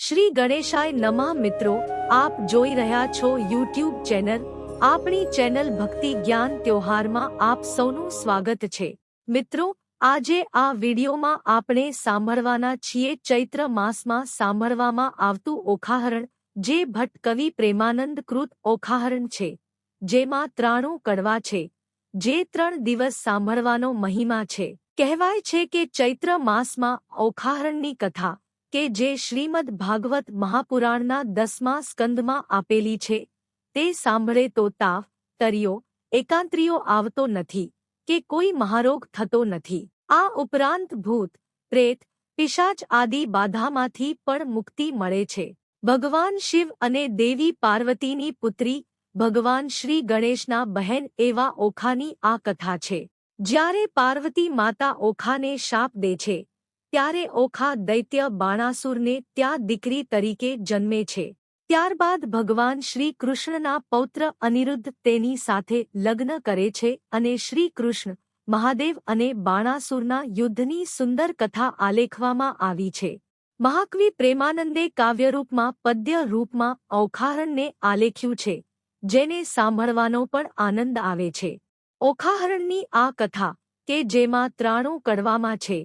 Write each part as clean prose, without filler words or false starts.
શ્રી ગણેશાય નમઃ મિત્રો, આપ જોઈ રહ્યા છો યુટ્યુબ ચેનલ આપણી ચેનલ ભક્તિ જ્ઞાન ત્યોહારમાં આપ સૌનું સ્વાગત છે। મિત્રો, આજે આ વિડીયોમાં આપણે સાંભળવાના છીએ ચૈત્ર માસમાં સાંભળવામાં આવતું ઓખાહરણ, જે ભટ્ટ કવિ પ્રેમાનંદ કૃત ઓખાહરણ છે, જેમાં 93 કડવા છે, જે 3 દિવસ સાંભળવાનો મહિમા છે। કહેવાય છે કે ચૈત્ર માસમાં ઓખાહરણની કથા કે જે શ્રીમદ ભાગવત મહાપુરાણના 10મા સ્કંદમાં આપેલી છે, તે સાંભળે તો તાવ, તરિયો, એકાંત્રિયો આવતો નથી કે કોઈ મહારોગ થતો નથી। આ ઉપરાંત ભૂત, પ્રેત, પિશાચ આદિ બાધામાંથી પણ મુક્તિ મળે છે। ભગવાન શિવ અને દેવી પાર્વતીની પુત્રી ભગવાન શ્રી ગણેશના બહેન એવા ઓખાની આ કથા છે। જ્યારે પાર્વતી માતા ઓખાને શાપ દે છે, ત્યારે ઓખા દૈત્ય બાણાસુરને ત્યાં દીકરી તરીકે જન્મે છે। ત્યારબાદ ભગવાન શ્રી કૃષ્ણના પૌત્ર અનિરુદ્ધ તેની સાથે લગ્ન કરે છે અને શ્રી કૃષ્ણ, મહાદેવ અને બાણાસુરના યુદ્ધની સુંદર કથા આલેખવામાં આવી છે। મહાકવિ પ્રેમાનંદે કાવ્યરૂપમાં પદ્ય રૂપમાં ઓખાહરણને આલેખ્યું છે, જેને સાંભળવાનો પણ આનંદ આવે છે। ઓખાહરણની આ કથા કે જેમાં 93 કડવામાં છે,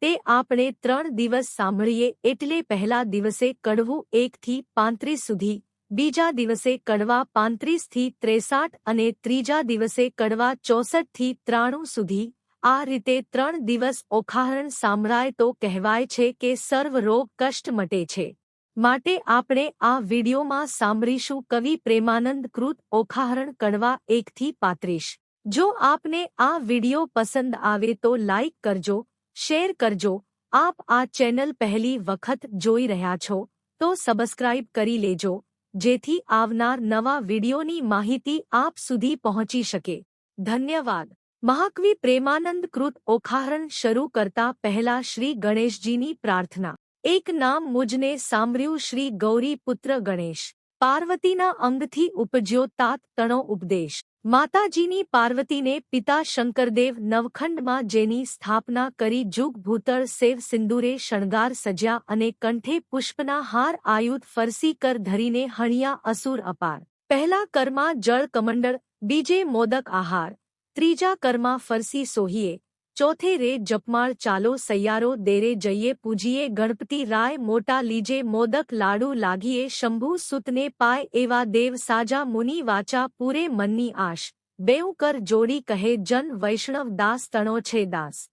તે આપણે 3 દિવસ સાંભળીએ એટલે પહેલા દિવસે કડવું 1 થી 35 સુધી, બીજા દિવસે કડવા 35 થી 63 અને ત્રીજા દિવસે કડવા 64 થી 93 સુધી। આ રીતે 3 દિવસ ઓખાહરણ સાંભળાય તો કહેવાય છે કે સર્વ રોગ કષ્ટ મટે છે। માટે આપણે આ વિડીયોમાં સાંભળીશું કવિ પ્રેમાનંદ કૃત ઓખાહરણ કડવા 1 થી 35। જો આપને આ વિડીયો પસંદ આવે તો લાઈક કરજો, શેર કરજો। આપ આ ચેનલ પહેલી વખત જોઈ રહ્યા છો તો સબસ્ક્રાઇબ કરી લેજો, જેથી આવનાર નવા વિડીયોની માહિતી આપ સુધી પહોંચી શકે। ધન્યવાદ। મહાકવિ પ્રેમાનંદ કૃત ઓખાહરણ શરૂ કરતા પહેલા શ્રી ગણેશજીની પ્રાર્થના। એક નામ મુજને સાંભળ્યું શ્રી ગૌરી પુત્ર ગણેશ, પાર્વતીના અંગથી ઉપજ્યો તાત તણો ઉપદેશ। માતાજીની પાર્વતીને પિતા શંકરદેવ નવખંડમાં જેની સ્થાપના કરી જુગ ભૂતળ સેવ સિંદૂરે શણગાર સજ્યા અને કંઠે પુષ્પના હાર આયુધ ફરસી કર ધરીને હણિયા અસુર અપાર। પહેલા કરમાં જળ કમંડળ, બીજે મોદક આહાર, ત્રીજા કરમાં ફરસી સોહીએ, ચોથે રે જપમાળ ચાલો સૈયારો દેરે જઈએ પૂજીએ ગણપતિ રાય મોટા લીજે મોદક લાડુ લાગીએ શંભુ સુતને પાય એવા દેવ સાજા મુનિ વાચા પૂરે મનની આશ, બેઉ કર જોડી કહે જન વૈષ્ણવ દાસ તણો છે દાસ।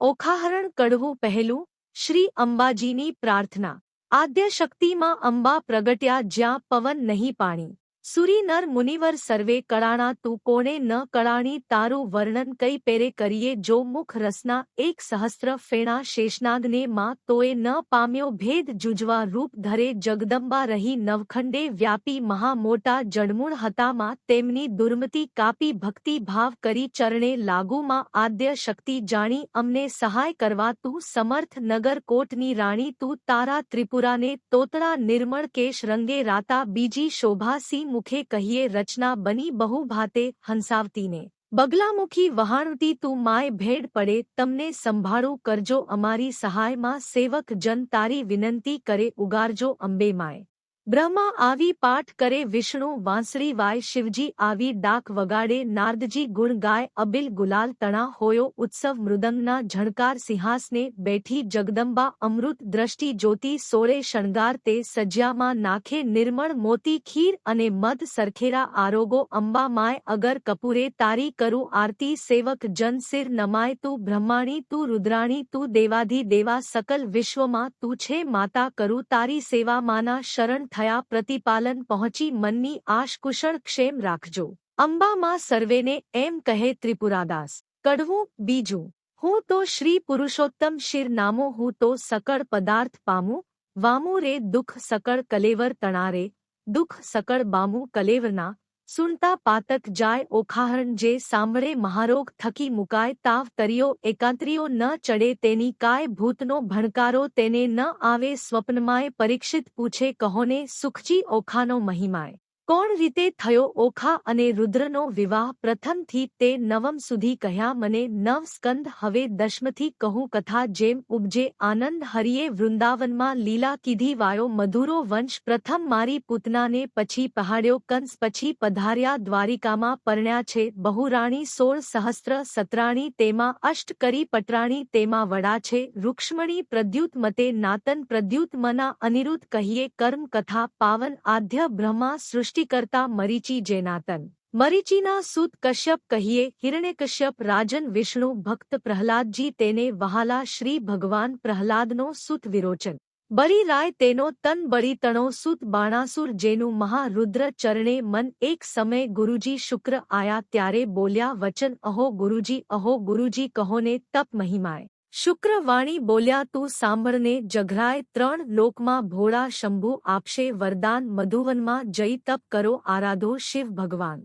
ઓખાહરણ કડવું પહેલું। શ્રી અંબાજીની પ્રાર્થના। આદ્ય શક્તિમાં અંબા પ્રગટ્યા જ્યાં પવન નહીં પાણી, સુરી નર મુનિવર સર્વે કળાણા તું કોણે ન કળાણી તારું વર્ણન કઈ પેરે કરીએ જો મુખ રસના એક સહસ્ત્ર ફેણા શેષનાગને માં તોય ન પામ્યો ભેદ જુજવા રૂપ ધરે જગદંબા રહી નવખંડે વ્યાપી મહા મોટા જડમૂળ હતામાં તેમની દુર્મતિ કાપી ભક્તિ ભાવ કરી ચરણે લાગુમાં આદ્ય શક્તિ જાણી અમને સહાય કરવા તું સમર્થ નગર કોટની રાણી તું તારા ત્રિપુરાને તોતળા નિર્મળ કેશ રંગે રાતા બીજી શોભાસી મુખે કહીએ રચના બની બહુ ભાતે હંસાવતીને બગલામુખી વહાણતી તું માય ભેડ પડે તમને સંભાળું કરજો અમારી સહાયમાં સેવક જન તારી વિનંતી કરે ઉગારજો અંબે માય। બ્રહ્મા આવી પાઠ કરે વિષ્ણુ વાંસળી વાય શિવજી આવી ડાક વગાડે નારદજી ગુણ ગાય અબિલ ગુલાલ તણા હોયો ઉત્સવ મૃદંગના ઝણકાર સિંહાસને બેઠી જગદંબા અમૃત દ્રષ્ટિ જ્યોતિ સોળે શણગાર તે સજ્યામાં નાખે નિર્મળ મોતી ખીર અને મધ સરખેરા આરોગો અંબા માય અગર કપૂરે તારી કરું આરતી સેવક જન સિર નમાય તું બ્રહ્માણી તું રુદ્રાણી તું દેવાધિ દેવા સકલ વિશ્વમાં તું છે માતા કરું તારી સેવા માના શરણ થયા પ્રતિપાલન પહોંચી મનની આશ કુશળ ક્ષેમ રાખજો અંબા માં સર્વેને એમ કહે ત્રિપુરાદાસ। કડવું બીજું। હું તો શ્રી પુરુષોત્તમ શિર નામો હું તો સકળ પદાર્થ પામું, વામું રે દુઃખ સકળ કલેવર તણારે, દુઃખ સકળ બામું કલેવરના, સુનતા પાતક જાય ઓખાહરણ જે સાંભળે મહારોગ થકી મુકાય તાવ તરિયો એકાંત્રિયો ન ચડે તેની કાય ભૂતનો ભણકારો તેને ન આવે સ્વપ્નમાય પરીક્ષિત પૂછે કહોને સુખજી ઓખાનો મહિમાય। કોણ રીતે થયો ઓખા અને રુદ્રનો વિવાહ પ્રથમથી તે નવમ સુધી કહ્યા મને નવ સ્કંદ હવે દશમથી કહું કથા જેમ ઉપજે આનંદ હરિએ વૃંદાવનમાં લીલા કીધી વાયો મધુરો વંશ પ્રથમ મારી પૂતનાને પછી પહાડ્યો કંસ પછી પધાર્યા દ્વારિકામાં પરણ્યા છે બહુરાણી 16 સહસ્ત્ર સતરાણી તેમાં અષ્ટ કરી પટરાણી તેમાં વડા છે રૂક્ષ્મણી પ્રદ્યુત મતે નાતન પ્રદ્યુત મના અનિરુદ્ધ કહીએ કર્મ કથા પાવન આદ્ય બ્રહ્મા સૃષ્ટિકર્તા મરીચી જેનાતન મરીચીના સૂત કશ્યપ કહીએ હિરણ્યકશ્યપ રાજન વિષ્ણુ ભક્ત પ્રહલાદજી તેને વહાલા શ્રી ભગવાન પ્રહલાદનો સૂત વિરોચન બળી રાય તેનો તન બળી તણો સૂત બાણાસુર જેનું મહારુદ્ર ચરણે મન એક સમય ગુરુજી શુક્ર આયા ત્યારે બોલ્યા વચન અહો ગુરુજી કહોને તપ મહિમાય શુક્રવાણી બોલ્યા તું સાંભળને જઘરાય 3 લોકમાં ભોળા શંભુ આપશે વરદાન મધુવનમાં જઈ તપ કરો આરાધો શિવ ભગવાન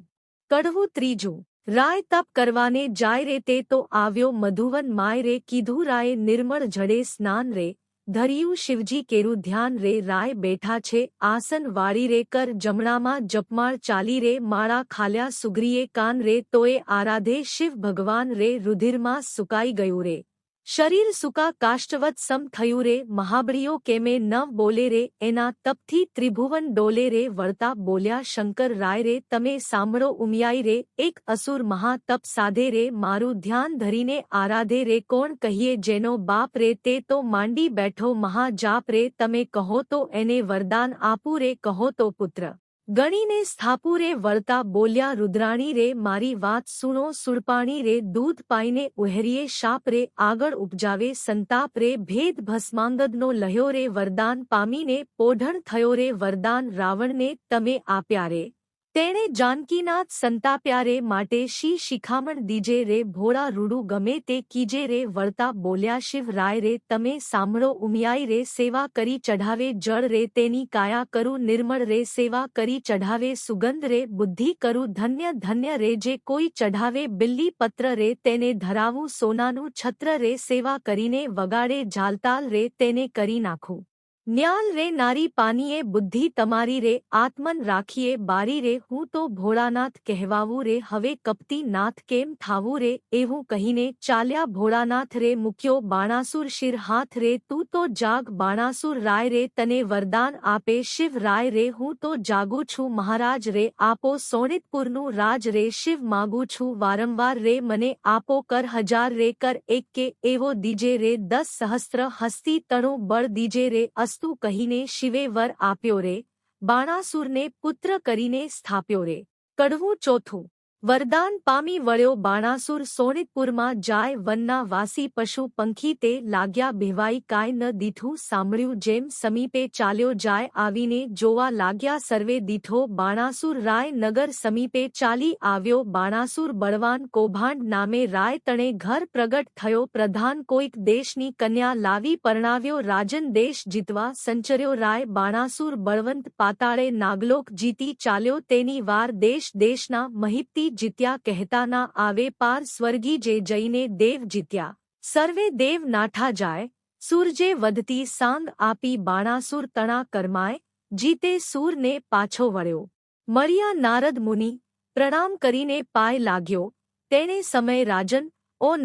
કડવું ત્રીજું રાય તપ કરવાને જાય રે તે તો આવ્યો મધુવન માય રે કીધું રાયે નિર્મળ જડે સ્નાન રે ધર્યું શિવજી કેરું ધ્યાન રે રાય બેઠા છે આસન વાળી રે કર જમણામાં જપમાળ ચાલી રે માળા ખાલ્યા સુગ્રીએ કાન રે તોય આરાધે શિવ ભગવાન રે રુધિરમાં સુકાઈ ગયું રે શરીર સુકા કાષ્ટવત સમ થયું રે મહાબળીઓ કેમે ન બોલે રે એના તપથી ત્રિભુવન ડોલે રે વળતા બોલ્યા શંકર રાય રે તમે સાંભળો ઉમિયાઈ રે એક અસુર મહાતપ સાધે રે મારું ધ્યાન ધરીને આરાધે રે કોણ કહીએ જેનો બાપ રે તે તો માંડી બેઠો મહાજાપ રે તમે કહો તો એને વરદાન આપું રે કહો તો પુત્ર ગણીને સ્થાપુ રે વળતા બોલ્યા રુદ્રાણી રે મારી વાત સુણો સુરપાણી રે દૂધ પાઈને ઉહેરીએ શાપ રે આગળ ઉપજાવે સંતાપ રે ભેદ ભસ્માંગદનો લહ્યો રે વરદાન પામીને પોઢણ થયો રે વરદાન રાવણને તમે આપ્યા રે તેણે જાનકીનાથ સંતાપ્યા રે માટે શી શિખામણ દીજે રે ભોળા રૂડું ગમે તે કીજે રે વળતા બોલ્યા શિવ રાય રે તમે સાંભળો ઉમિયાઈ રે સેવા કરી ચઢાવે જળ રે તેની કાયા કરું નિર્મળ રે સેવા કરી ચઢાવે સુગંધ રે બુદ્ધિ કરું ધન્ય રે જે કોઈ ચઢાવે બિલ્લી પત્ર રે તેને ધરાવું સોનાનું છત્ર રે સેવા કરીને વગાડે ઝાલતાલ રે તેને કરી નાખું ન્યાલ રે નારી પાનીએ બુદ્ધિ તમારી રે આત્મન રાખીએ બારી રે હું તો ભોળાનાથ કહેવાવું રે હવે કપટી નાથ કેમ થાવું રે એવું કહીને ચાલ્યા ભોળાનાથ રે મૂક્યો બાણાસુર શિર હાથ રે તું તો જાગ બાણાસુર રાય રે તને વરદાન આપે શિવ રાય રે હું તો જાગું છું મહારાજ રે આપો સોનિતપુરનું રાજ રે શિવ માગું છું વારંવાર રે મને આપો કર 1000 રે કર એક કે એવો દીજે રે 10 સહસ્ત્ર હસ્તી તણું બળ દીજે રે તું કહીને શિવે વર આપ્યો રે બાણાસુરને પુત્ર કરીને સ્થાપ્યો રે કડવું ચોથું વરદાન પામી વળ્યો બાણાસુર સોનિતપુરમાં જાય વનના વાસી પશુ પંખી તે લાગ્યા બહેવાઈ કાંઈ ન દીઠું સાંભળ્યું જેમ સમીપે ચાલ્યો જાય આવીને જોવા લાગ્યા સર્વે દીઠો બાણાસુર રાય નગર સમીપે ચાલી આવ્યો બાણાસુર બળવાન કૌભાંડ નામે રાય તણે ઘર પ્રગટ થયો પ્રધાન કોઈક દેશની કન્યા લાવી પરણાવ્યો રાજન દેશ જીતવા સંચર્યો રાય બાણાસુર બળવંત પાતાળે નાગલોક જીતી ચાલ્યો તેની વાર દેશના મહિપતી જીત્યા કહેતા ના આવે પાર સ્વર્ગી જે જઈને દેવ જીત્યા સર્વે દેવ નાઠા જાય સૂરજે વધતી સાંગ આપી બાણાસુર તણા કરમાય જીતે સૂરને પાછો વળ્યો મળ્યા નારદ મુનિ પ્રણામ કરીને પાય લાગ્યો તેણે સમય રાજન ઓ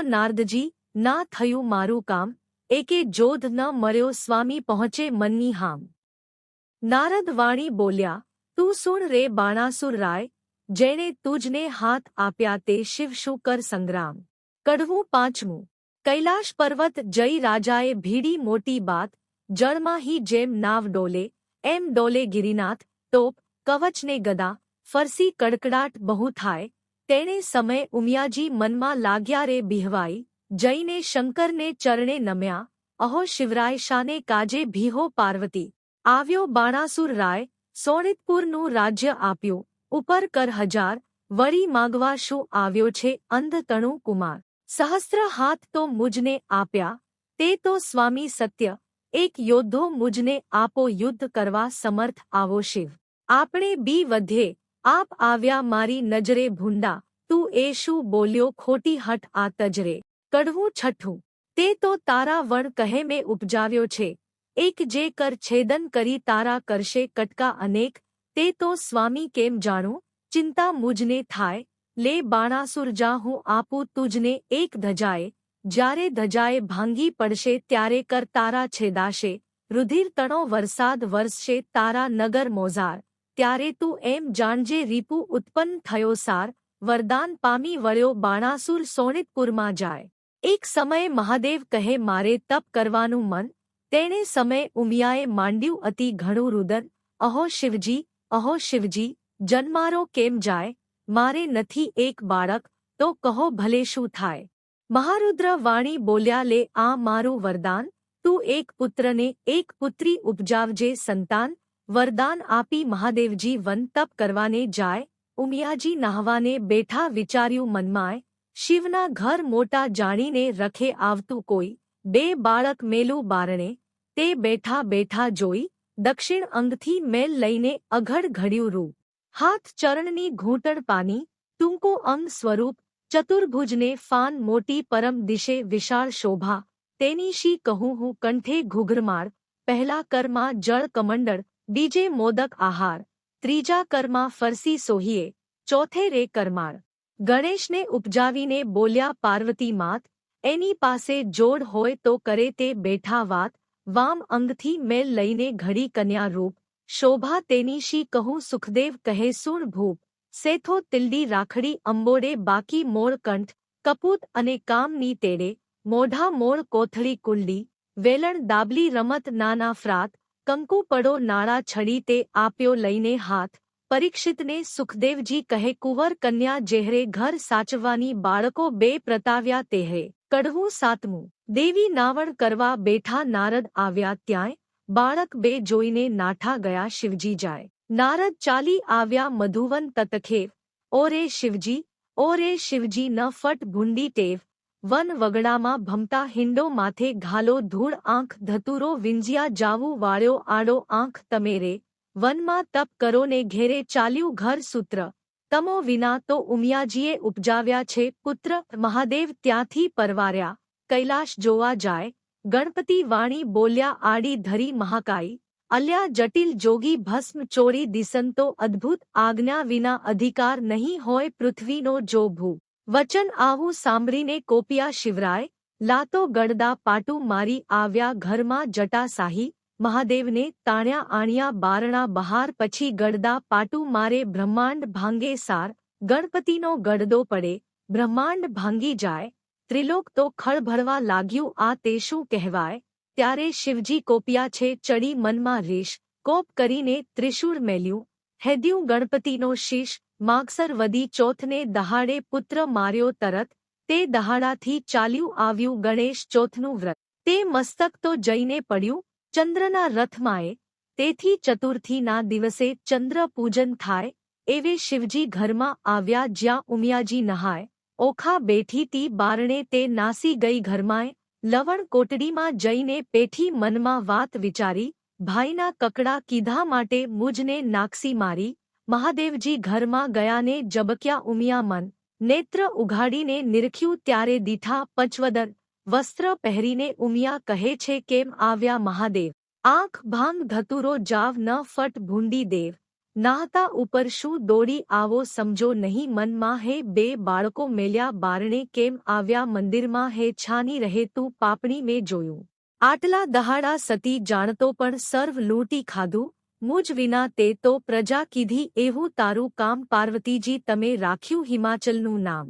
નારદજી ના થયું મારું કામ એકે જોધ ન મળ્યો સ્વામી પહોંચે મનની હામ નારદ વાણી બોલ્યા તું સુણ રે બાણાસુર રાય જેણે તુજને હાથ આપ્યા તે શિવ શું કર સંગ્રામ કડવું પાંચમું કૈલાશ પર્વત જઈ રાજાએ ભીડી મોટી બાત જળમાં હી જેમ નાવ ડોલે એમ ડોલે ગિરિનાથ તોપ કવચને ગદા ફરસી કડકડાટ બહુ થાય તેણે સમય ઉમિયાજી મનમાં લાગ્યા રે બિહવાઈ જઈને શંકરને ચરણે નમ્યા અહો શિવરાય શાને કાજે ભીહો પાર્વતી આવ્યો બાણાસુર રાય સોનિતપુરનું રાજ્ય આપ્યું ઉપર કર 1000 વળી માગવા શું આવ્યો છે અંધ તણુ કુમાર સહસ્ત્ર હાથ તો મુજને આપ્યા તે તો સ્વામી સત્ય એક યોદ્ધો મુજને આપો યુદ્ધ કરવા સમર્થ આવો શિવ આપણે બી વધે આપ આવ્યા મારી નજરે ભૂંડા તું એ શું બોલ્યો ખોટી હઠ આ તજરે કડવું છઠ્ઠું તે તો તારા વણ કહે મેં ઉપજાવ્યો છે એક જે કર છેદન કરી તારા કરશે કટકા અનેક તે તો સ્વામી કેમ જાણું, ચિંતા મુજને થાય, લે બાણાસુર જા હું આપું તુજને એક ધજાએ, જ્યારે ધજાએ ભાંગી પડશે ત્યારે કર તારા છેદાશે, રુધિર તણો વરસાદ વરસશે તારા નગર મોઝાર, ત્યારે તું એમ જાણજે રીપુ ઉત્પન્ન થયો સાર, વરદાન પામી વળ્યો બાણાસુર સોનિતપુરમાં જાય. એક સમયે મહાદેવ કહે મારે તપ કરવાનું મન, તેણે સમય ઉમિયાએ માંડ્યું અતિ ઘણું રુદન, અહો શિવજી, જન્મારો કેમ જાય, મારે નથી એક બાળક, તો કહો ભલે શું થાય. મહારુદ્ર વાણી બોલ્યા લે આ મારું વરદાન, તું એક પુત્રને એક પુત્રી ઉપજાવજે સંતાન, વરદાન આપી મહાદેવજી વન તપ કરવાને જાય. ઉમિયાજી નહાવાને બેઠા વિચાર્યું મનમાંય, શિવના ઘર મોટા જાણીને રખે આવતું કોઈ, બે બાળક મેલું બારણે, તે બેઠા બેઠા જોઈ, દક્ષિણ અંગથી મેલ લઈને અઘડ ઘડ્યું રૂપ, હાથ ચરણની ઘૂંટણ પાની, ટૂંકો અંગ સ્વરૂપ, ચતુર્ભુજને ફાન મોટી પરમ દિશે વિશાળ શોભા, તેની શી કહું હું કંઠે ઘૂઘરમાળ, પહેલા કરમાં જળ કમંડળ, બીજે મોદક આહાર, ત્રીજા કરમાં ફરસી સોહીએ, ચોથે રે કરમાળ. ગણેશને ઉપજાવીને બોલ્યા પાર્વતી માત, એની પાસે જોડ હોય તો કરે તે બેઠા વાત, વામ અંગથી મેલ લઈને ઘડી કન્યા રૂપ, શોભા તેની શી કહું સુખદેવ કહે સુણ ભૂપ, સેથો તિલડી રાખડી અંબોડે બાકી મોળ કંઠ, કપૂત અને કામની તેડે, મોઢા મોળ કોથળી કુંડલી, વેલણ દાબલી રમત નાના ફ્રાત, કંકુ પડો નાળા છડી તે આપ્યો લઈને હાથ, પરીક્ષિતને સુખદેવજી કહે કુંવર કન્યા જેહરે ઘર સાચવવાની બાળકો બે પ્રતાવ્યા તેહરે, કડવું સાતમું. દેવી નાવણ કરવા બેઠા નારદ આવ્યા ત્યાંય, બાળક બે જોઈને નાઠા ગયા શિવજી જાય. નારદ ચાલી આવ્યા મધુવન તતખેવ, ઓ રે શિવજી ન ફટ ભૂંડી ટેવ, વન વગડામાં ભમતા હિંડો માથે ઘાલો ધૂળ આંખ ધતુરો વિંજ્યા જાવું વાળ્યો આડો આંખ તમેરે, વનમાં તપ કરો ને ઘેરે ચાલ્યું ઘર સૂત્ર, તમો વિના તો ઉમિયાજીએ ઉપજાવ્યા છે પુત્ર. મહાદેવ ત્યાંથી પરવાર્યા, કૈલાશ જોવા જાય, ગણપતિ વાણી બોલ્યા આડી ધરી મહાકાઈ, અલ્યા જટિલ જોગી ભસ્મ ચોરી દિસંતો અદ્ભુત, આજ્ઞા વિના અધિકાર નહીં હોય પૃથ્વીનો જો ભૂ. વચન આવું સાંભળીને કોપિયા શિવરાય, લાતો ગડદા પાટું મારી આવ્યા ઘરમાં જટાશાહી, મહાદેવને તાણ્યા આણ્યા બારણા બહાર પછી ગડદા પાટું મારે બ્રહ્માંડ ભાંગે સાર, ગણપતિનો ગડદો પડે, બ્રહ્માંડ ભાંગી જાય, ત્રિલોક તો ખળભળવા લાગ્યું આ તે શું કહેવાય. ત્યારે શિવજી કોપિયા છે ચડી મનમાં રેશ, કોપ કરીને ત્રિશૂળ મેલ્યું, હેદ્યું ગણપતિનો શીશ, માગસર વદી ચોથને દહાડે પુત્ર માર્યો તરત, તે દહાડાથી ચાલ્યું આવ્યું ગણેશ ચોથનું વ્રત, તે મસ્તક તો જઈને પડ્યું ચંદ્રના રથમાંએ, તેથી ચતુર્થીના દિવસે ચંદ્ર પૂજન થાય. એવે શિવજી ઘરમાં આવ્યા જ્યાં ઉમિયાજી નહાય, ઓખા બેઠીતી બારણે તે નાસી ગઈ ઘરમાંય, લવણ કોટડીમાં જઈને પેઠી મનમાં વાત વિચારી, ભાઈના કકડા કીધા માટે મુજને નાખસી મારી. મહાદેવજી ઘરમાં ગયાને જબક્યા ઉમિયા મન, નેત્ર ઉઘાડીને નિરખ્યું ત્યારે દીઠા પંચવદન, વસ્ત્ર પહેરીને ઉમિયા કહે છે કેમ આવ્યા મહાદેવ, આંખ ભાંગ ધતુરો જાવ ન ફટ ભૂંડી દેવ, નાહતા ઉપર શું દોડી આવો સમજો નહીં મનમાં હે બે બાળકો મેલ્યા બારણે કેમ આવ્યા મંદિરમાં હે છાની રહે તું પાપણી મેં જોયું, આટલા દહાડા સતી જાણતો પણ સર્વ લૂંટી ખાધું, મુજ વિના તે તો પ્રજા કીધી એવું તારું કામ પાર્વતીજી તમે રાખ્યું હિમાચલનું નામ.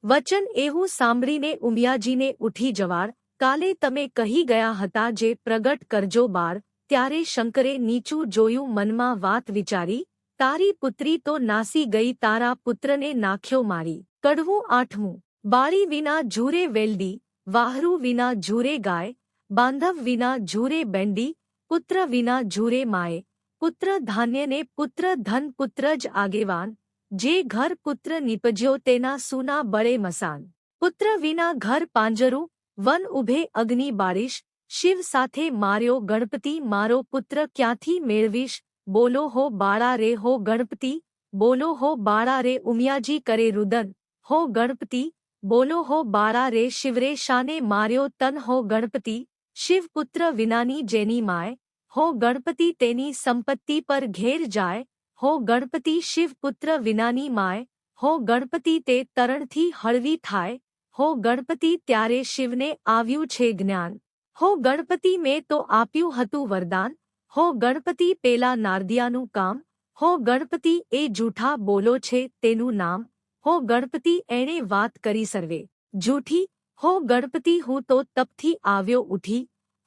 વચન એવું સાંભળીને ઉમિયાજીને ઉઠી જવાડ, કાલે તમે કહી ગયા હતા જે પ્રગટ કરજો બાર, ત્યારે શંકરે નીચું જોયું મનમાં વાત વિચારી, તારી પુત્રી તો નાસી ગઈ તારા પુત્રને નાખ્યો મારી. કડવું આઠમું. બાળી વિના ઝૂરે વેલડી, વાહરું વિના ઝૂરે ગાય, બાંધવ વિના ઝૂરે બેંડી, પુત્ર વિના ઝૂરે માએ, પુત્ર ધાન્યને પુત્ર ધન પુત્ર જ આગેવાન, જે ઘર પુત્ર નીપજ્યો તેના સૂના બળે મસાન, પુત્ર વિના ઘર પાંજરું, વન ઉભે અગ્નિ બાળીશ, શિવ સાથે માર્યો ગણપતિ મારો પુત્ર ક્યાંથી મેળવીશ, બોલો હો બાળા રે હો ગણપતિ, બોલો હો બાળા રે ઉમિયાજી કરે રુદન, હો ગણપતિ, બોલો હો બાળા રે શિવરે શાને માર્યો તન હો ગણપતિ, શિવ પુત્ર વિનાની જેની માય, હો ગણપતિ તેની સંપત્તિ પર ઘેર જાય, હો ગણપતિ શિવપુત્ર વિનાની માય, હો ગણપતિ તે તરણથી હળવી થાય, હો ગણપતિ ત્યારે શિવને આવ્યું છે જ્ઞાન, હો ગણપતિ મેં તો આપ્યું હતું વરદાન, હો ગણપતિ પેલા નારદિયાનું કામ, હો ગણપતિ એ જૂઠા બોલો છે તેનું નામ, હો ગણપતિ એણે વાત કરી સર્વે જૂઠી, હો ગણપતિ હું તો તપથી આવ્યો ઉઠી,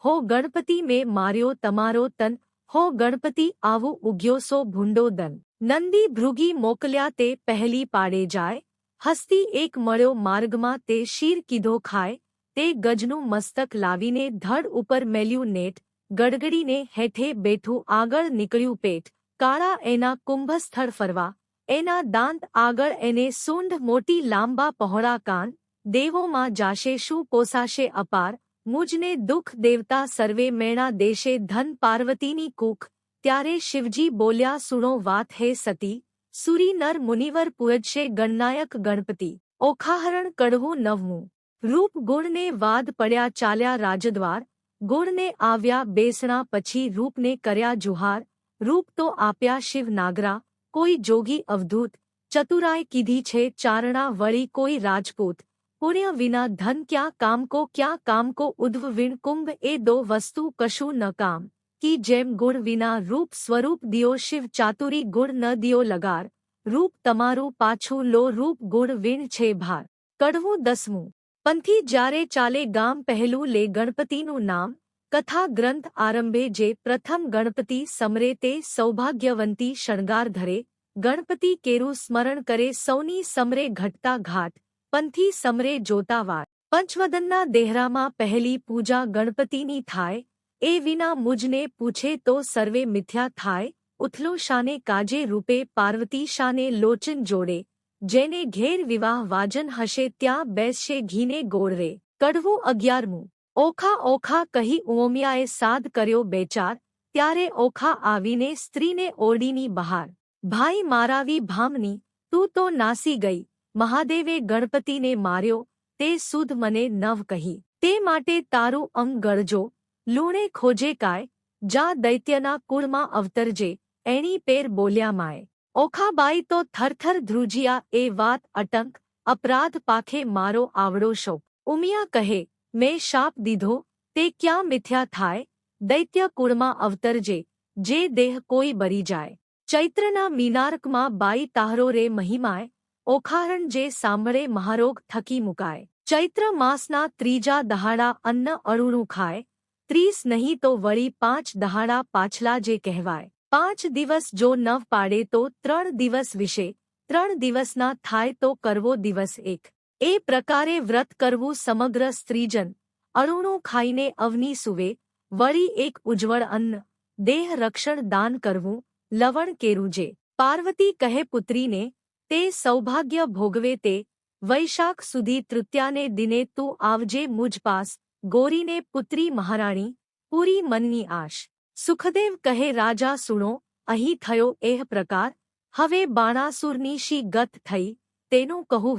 હો ગણપતિ મેં માર્યો તમારો તન, હો ગણપતિ આવું ઉગ્યો સો ભૂંડો દન, નંદી ભૃગી મોકલ્યા તે પહેલી પાડે જાય, હસ્તી એક મળ્યો માર્ગમાં તે શીર કીધો ખાય, તે ગજનું મસ્તક લાવીને ધડ ઉપર મેલ્યું નેટ, ગડગડીને હેઠે બેઠું આગળ નીકળ્યું પેટ, કાળા એના કુંભસ્થળ ફરવા, એના દાંત આગળ એને સૂંઢ મોટી લાંબા પહોળા કાન, દેવોમાં જાશે શું પોસાશે અપાર, મુજને દુઃખ દેવતા સર્વે મેણા દેશે ધન પાર્વતીની કૂખ, ત્યારે શિવજી બોલ્યા સુણો વાત હે સતી, સુરી નર મુનિવર પૂજશે ગણનાયક ગણપતિ, ઓખાહરણ કડવું નવમું, રૂપ ગુણને વાદ પડ્યા ચાલ્યા રાજદ્વાર, ગુણને આવ્યા બેસણા પછી રૂપને કર્યા જુહાર, રૂપ તો આપ્યા શિવ નાગરા, કોઈ જોગી અવધૂત, ચતુરાય કીધી છે ચારણા વળી કોઈ રાજપૂત, પુણ્ય વિના ધન ક્યાં કામ કો ઉદ્વ વિણ કુંભ એ દો વસ્તુ કશું ન કામ, કી જેમ ગુણ વિના રૂપ સ્વરૂપ દિયો શિવ ચાતુરી ગુણ ન દિયો લગાર, રૂપ તમારું પાછું લો રૂપ ગુણ વિણ છે ભાર, કડવું દસમું, પંથી જ્યારે ચાલે ગામ પહેલું લે ગણપતિનું નામ, કથા ગ્રંથ આરંભે જે પ્રથમ ગણપતિ સમરે તે સૌભાગ્યવંતી શણગાર ધરે, ગણપતિ કેરું સ્મરણ કરે સૌની સમરે ઘટતા ઘાટ, પંથી સમરે જોતાવાર, પંચવદનના દેહરામાં પહેલી પૂજા ગણપતિની થાય, એ વિના મુજને પૂછે તો સર્વે મિથ્યા થાય, ઉથલો શાને કાજે રૂપે પાર્વતી શાને લોચન જોડે, જેને ઘેર વિવાહ વાજન હશે ત્યાં બેસશે ઘીને ગોળરે, કડવું 11મું, ઓખા ઓખા કહી ઉમિયાએ સાદ કર્યો બેચાર, ત્યારે ઓખા આવીને સ્ત્રીને ઓરડીની બહાર, ભાઈ મારાવી ભામની, તું તો નાસી ગઈ, મહાદેવે ગણપતિને માર્યો, તે સુધ મને નવ કહી, તે માટે તારું અંગ ગળજો, લૂણે ખોજે કાય, જા દૈત્યના કુળમાં અવતરજે, એણી પેર બોલ્યા માય, ઓખાબાઈ તો થરથર ધ્રુજિયા એ વાત અટંક, અપરાધ પાખે મારો આવડો શોક, ઉમિયા કહે, મેં શાપ દીધો, તે ક્યાં મિથ્યા થાય, દૈત્ય કુળમાં અવતરજે, જે દેહ કોઈ બરી જાય, ચૈત્રના મીનારકમાં બાઈ તાહરો રે મહિમાય, ઓખાહરણ જે સાંભળે મહારોગ થકી મુકાય, ચૈત્ર માસના ત્રીજા દહાડા અન્ન અળુણું ખાય, 30 નહીં તો વળી 5 દહાડા પાછલા જે કહેવાય, 5 દિવસ જો નવ પાડે તો 3 દિવસ વિશે, 3 દિવસના થાય તો કરવો દિવસ એક, એ પ્રકારે વ્રત કરવું સમગ્ર સ્ત્રીજન, અળુણું ખાઈને અવની સુવે, વળી એક ઉજ્જવળ અન્ન, દેહ રક્ષણ દાન કરવું, લવણ કેરું જે, પાર્વતી કહે પુત્રીને, તે સૌભાગ્ય ભોગવે તે, વૈશાખ સુધી તૃતીયાને દિને તું આવજે મુજ પાસ, ગોરીને પુત્રી મહારાણી, પૂરી મનની આશ, સુખદેવ કહે રાજા સુણો, અહીં થયો એહ પ્રકાર, હવે બાણાસુરની શી ગત થઈ, તેનું કહું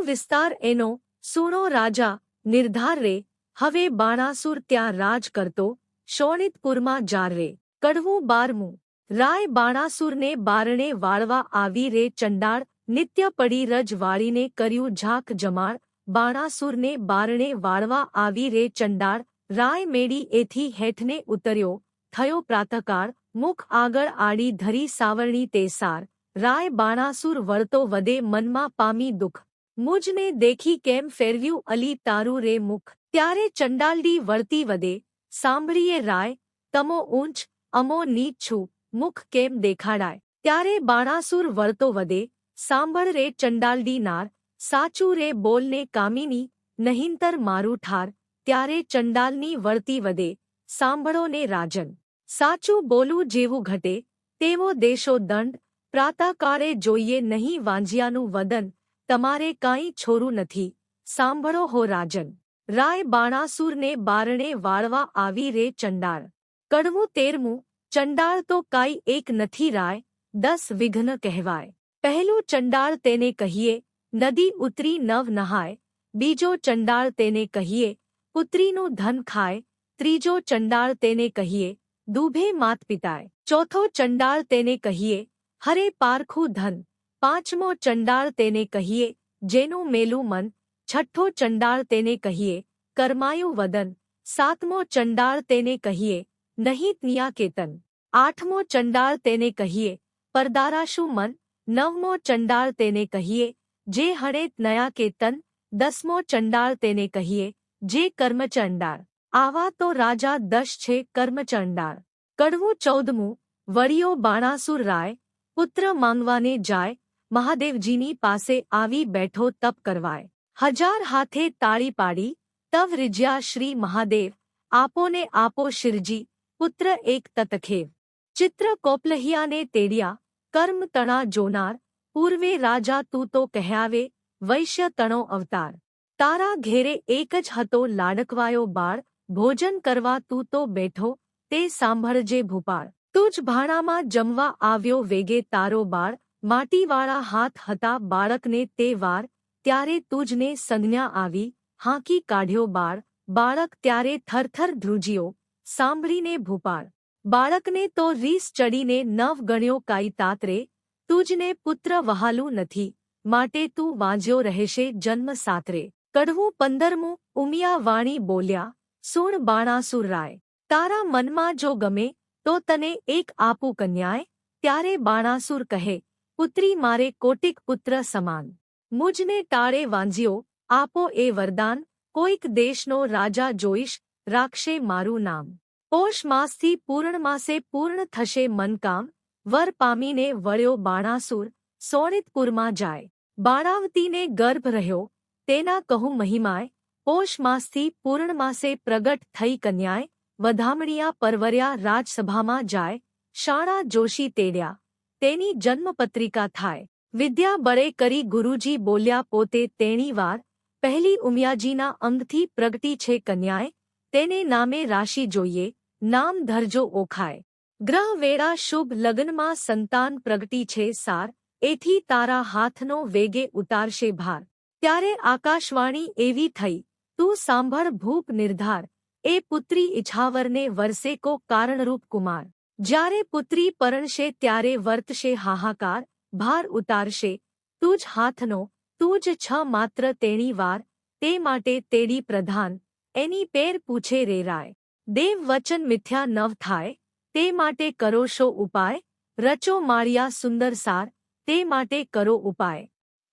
વિસ્તાર એનો, સુણો રાજા, નિર્ધાર રે, હવે બાણાસુર ત્યાં રાજ કરતો, શોણિતપુરમાં જાર રે, કડવું 12મું, રાય બાણાસુરને બારણે વાળવા આવી રે ચંડાળ, નિત્ય પડી રજ વાળીને કર્યું ઝાક જમાળ, બાણાસુરને બારણે વાળવા આવી રે ચંડાળ, રાય મેળી એથી હેઠને ઉતર્યો, થયો પ્રાતકાળ, મુખ આગળ આડી ધરી સાવરણી તે સાર, રાય બાણાસુર વળતો વદે મનમાં પામી દુઃખ, મુજને દેખી કેમ ફેરવ્યું અલી તારું રે મુખ, ત્યારે ચંડાલડી વળતી વદે, સાંભળીએ રાય, તમો ઊંચ, અમો નીચ છું, મુખ કેમ દેખાડાય, ત્યારે બાણાસુર વળતો વદે, સાંભળ રે ચંડાલડી નાર, સાચું રે બોલને કામિની, નહીંતર મારું ઠાર, ત્યારે ચંડાલની વળતી વદે, સાંભળો ને રાજન, સાચું બોલું જેવું ઘટે, તેવો દેશો દંડ, પ્રાતઃકાળે જોઈએ નહીં વાંજિયાનું વદન, તમારે કાંઈ છોરું નથી, સાંભળો હો રાજન, રાય બાણાસુરને બારણે વાળવા આવી રે ચંડાળ, કડવું 13મું, ચંડાળ તો કાંઈ એક નથી રાય, 10 વિઘ્ન કહેવાય, પહેલું ચંડાળ તેને કહીએ, નદી ઉતરી નવ નહાય, બીજો ચંડાળ તેને કહીએ, પુત્રીનું ધન ખાય, ત્રીજો ચંડાળ તેને કહીએ, દુભે માત પિતાએ. ચોથો ચંડાળ તેને કહીએ, હરે પારખું ધન. પાંચમો ચંડાળ તેને કહીએ, જેનું મેલું મન. છઠ્ઠો ચંડાળ તેને કહીએ, કર્માયુ વદન. સાતમો ચંડાળ તેને કહીએ, નહીં જ્ઞા કેતન. આઠમો ચંડાળ તેને કહીએ, પરદારાશું મન. નવમો ચંડાળ તેને કહીએ, જે હણે નયા કેતન. દસમો ચંડાળ તેને કહીએ, જે કર્મચંડાળ. આવા તો રાજા 10 છે કર્મચંડાળ. કડવું 14મું, વળિયો બાણાસુર રાય. પુત્ર માંગવાને જાય, મહાદેવજીની પાસે આવી બેઠો તપ કરવાય. 1000 હાથે તાળી પાડી, તવ રીજ્યા શ્રી મહાદેવ. આપોને આપો શિરજી, પુત્ર એક તતખેવ. ચિત્ર કોપલહિયાને તેડિયા, કર્મ તણા જોનાર. પૂર્વે રાજા તું તો કહેવે, વૈશ્ય તણો અવતાર. તારા ઘેરે એક જ હતો લાડકવાયો બાળ. ભોજન કરવા તું તો બેઠો, તે સાંભળજે ભૂપાળ. તું જ ભાણામાં જમવા આવ્યો વેગે તારો બાળ. માટીવાળા હાથ હતા બાળકને તે વાર. ત્યારે તુજને સંજ્ઞા આવી, હાંકી કાઢ્યો બાળ. બાળક ત્યારે થરથર ધ્રુજ્યો, સાંભળીને ભૂપાળ. બાળકને તો રીસ ચડીને 9 ગણ્યો કાઈ તાતરે. તુજને પુત્ર વહાલું નથી, માટે તું વાંજ્યો રહેશે જન્મ સાતરે. કડવું 15મું, ઉમિયા વાણી બોલ્યા, સુણ બાણાસુર રાય. તારા મનમાં જો ગમે, તો તને એક આપું કન્યાએ. ત્યારે બાણાસુર કહે, પુત્રી મારે કોટિક પુત્ર સમાન. મુજને ટાળે વાંજ્યો, આપો એ વરદાન. કોઈક દેશનો રાજા જોઈશ, રાખશે મારું નામ. પોષ માસથી પૂર્ણમાસે પૂર્ણ થશે મનકામ. વર પામીને વળ્યો બાણાસુર, સોણિતપુરમાં જાય. બાણાવતીને ગર્ભ રહ્યો, તેના કહું મહિમાય. પોષ માસથી પૂર્ણમાસે પ્રગટ થઈ કન્યાએ. વધામણિયા પરવર્યા રાજસભામાં જાય. શાળા જોશી તેડ્યા, તેની જન્મપત્રિકા થાય. વિદ્યા બળે કરી ગુરુજી બોલ્યા પોતે તેણી વાર. પહેલી ઉમિયાજીના અંગથી પ્રગટી છે કન્યાએ. તેને નામે રાશિ જોઈએ, નામ ધરજો ઓખાય. ગ્રહ વેળા શુભ લગ્નમાં સંતાન પ્રગટી છે સાર. એથી તારા હાથનો વેગે ઉતારશે ભાર. ત્યારે આકાશવાણી એવી થઈ, તું સાંભળ ભૂપ નિર્ધાર. એ પુત્રી ઇચ્છાવરને વરસે કો કારણરૂપ કુમાર. જ્યારે પુત્રી પરણશે ત્યારે વર્તશે હાહાકાર. ભાર ઉતારશે તું જ હાથનો, તું જ છ માત્ર તેણી વાર. તે માટે તેડી પ્રધાન, એની પેર પૂછે રે રાય. દેવ વચન મિથ્યા નવ થાય, તે માટે કરો શો ઉપાય. રચો માળિયા સુંદર સાર, તે માટે કરો ઉપાય.